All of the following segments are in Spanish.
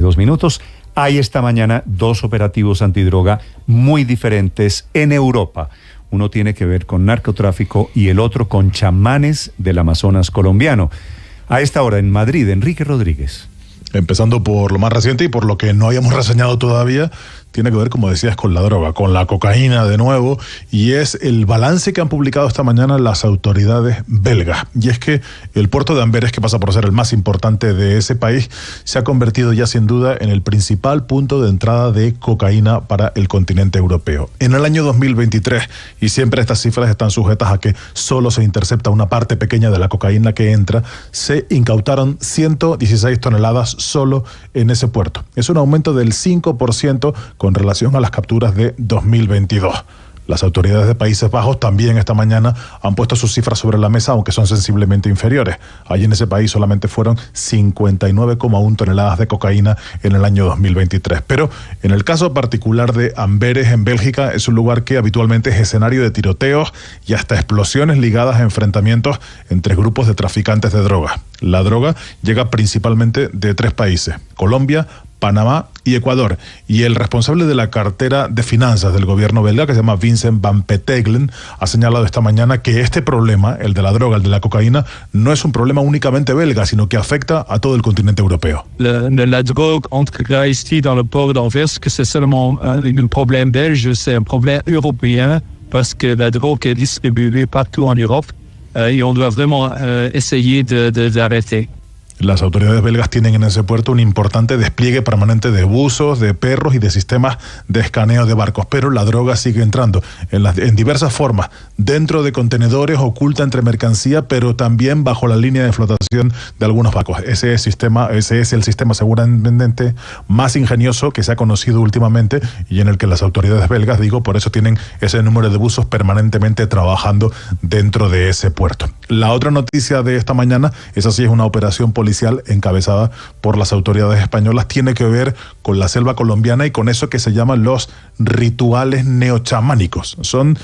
2 minutos. Hay esta mañana 2 operativos antidroga muy diferentes en Europa. Uno tiene que ver con narcotráfico y el otro con chamanes del Amazonas colombiano. A esta hora en Madrid, Enrique Rodríguez. Empezando por lo más reciente y por lo que no habíamos reseñado todavía, tiene que ver, como decías, con la droga, con la cocaína de nuevo, y es el balance que han publicado esta mañana las autoridades belgas. Y es que el puerto de Amberes, que pasa por ser el más importante de ese país, se ha convertido ya sin duda en el principal punto de entrada de cocaína para el continente europeo. En el año 2023, y siempre estas cifras están sujetas a que solo se intercepta una parte pequeña de la cocaína que entra, se incautaron 116 toneladas solo en ese puerto. Es un aumento del 5% con relación a las capturas de 2022. Las autoridades de Países Bajos también esta mañana han puesto sus cifras sobre la mesa, aunque son sensiblemente inferiores. Allí en ese país solamente fueron 59,1 toneladas de cocaína en el año 2023. Pero en el caso particular de Amberes, en Bélgica, es un lugar que habitualmente es escenario de tiroteos y hasta explosiones ligadas a enfrentamientos entre grupos de traficantes de droga. La droga llega principalmente de 3 países: Colombia, Panamá y Ecuador. Y el responsable de la cartera de finanzas del gobierno belga, que se llama Vincent Van Petegelen, ha señalado esta mañana que este problema, el de la droga, el de la cocaína, no es un problema únicamente belga, sino que afecta a todo el continente europeo. La drogue entre ici dans le port d'Anvers, que c'est seulement un problème belge, c'est un problème européen, parce que la drogue est distribuée partout en Europe et on doit vraiment essayer d'arrêter. Las autoridades belgas tienen en ese puerto un importante despliegue permanente de buzos, de perros y de sistemas de escaneo de barcos, pero la droga sigue entrando en diversas formas, dentro de contenedores, oculta entre mercancía, pero también bajo la línea de flotación de algunos barcos. Ese es el sistema seguramente más ingenioso que se ha conocido últimamente y en el que las autoridades belgas, por eso tienen ese número de buzos permanentemente trabajando dentro de ese puerto. La otra noticia de esta mañana, esa sí es una operación policial encabezada por las autoridades españolas, tiene que ver con la selva colombiana y con eso que se llaman los rituales neochamánicos. Son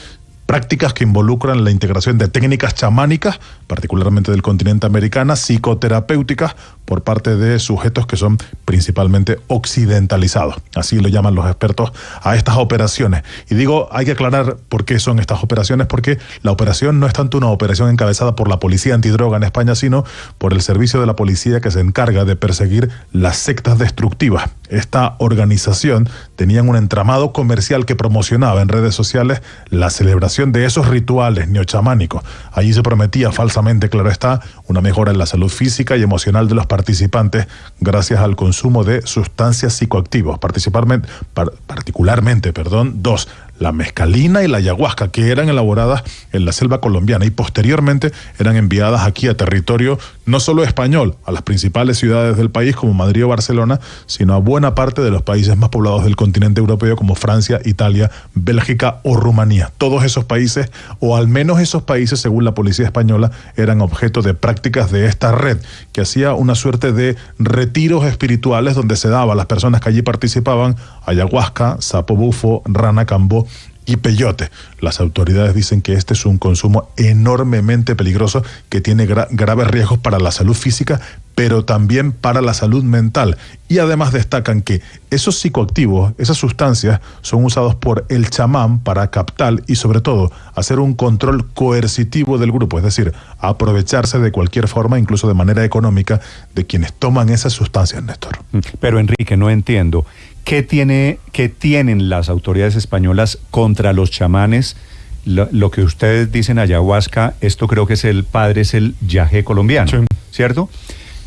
prácticas que involucran la integración de técnicas chamánicas, particularmente del continente americano, psicoterapéuticas, por parte de sujetos que son principalmente occidentalizados. Así lo llaman los expertos a estas operaciones. Y hay que aclarar por qué son estas operaciones, porque la operación no es tanto una operación encabezada por la policía antidroga en España, sino por el servicio de la policía que se encarga de perseguir las sectas destructivas. Esta organización tenía un entramado comercial que promocionaba en redes sociales la celebración de esos rituales neochamánicos. Allí se prometía falsamente, claro está, una mejora en la salud física y emocional de los participantes gracias al consumo de sustancias psicoactivas, particularmente, 2, la mescalina y la ayahuasca, que eran elaboradas en la selva colombiana y posteriormente eran enviadas aquí a territorio no solo español, a las principales ciudades del país como Madrid o Barcelona, sino a buena parte de los países más poblados del continente europeo como Francia, Italia, Bélgica o Rumanía. Todos esos países, o al menos esos países, según la policía española, eran objeto de prácticas de esta red, que hacía una suerte de retiros espirituales donde se daba a las personas que allí participaban ayahuasca, sapo bufo, rana cambó y peyote. Las autoridades dicen que este es un consumo enormemente peligroso que tiene graves riesgos para la salud física, pero también para la salud mental. Y además destacan que esos psicoactivos, esas sustancias, son usados por el chamán para captar y sobre todo hacer un control coercitivo del grupo, es decir, aprovecharse de cualquier forma, incluso de manera económica, de quienes toman esas sustancias, Néstor. Pero Enrique, no entiendo. ¿Qué tienen las autoridades españolas contra los chamanes? Lo que ustedes dicen ayahuasca, esto creo que es el yagé colombiano, sí, ¿cierto?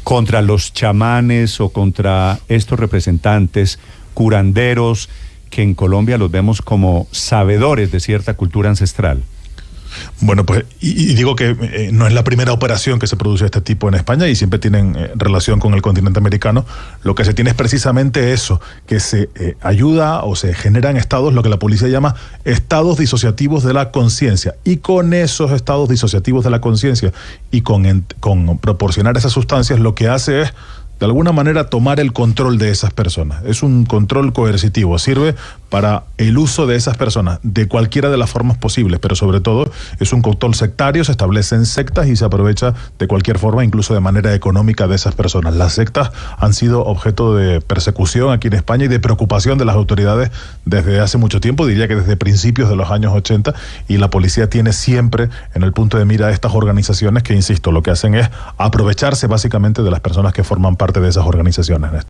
Contra los chamanes o contra estos representantes curanderos que en Colombia los vemos como sabedores de cierta cultura ancestral. Bueno, pues, y digo que no es la primera operación que se produce de este tipo en España y siempre tienen relación con el continente americano. Lo que se tiene es precisamente eso, que se ayuda o se generan estados, lo que la policía llama estados disociativos de la conciencia. Y con esos estados disociativos de la conciencia y con proporcionar esas sustancias, lo que hace es de alguna manera tomar el control de esas personas. Es un control coercitivo, sirve para el uso de esas personas de cualquiera de las formas posibles, pero sobre todo es un cóctel sectario, se establecen sectas y se aprovecha de cualquier forma, incluso de manera económica, de esas personas. Las sectas han sido objeto de persecución aquí en España y de preocupación de las autoridades desde hace mucho tiempo, diría que desde principios de los años 80, y la policía tiene siempre en el punto de mira a estas organizaciones que, insisto, lo que hacen es aprovecharse básicamente de las personas que forman parte de esas organizaciones.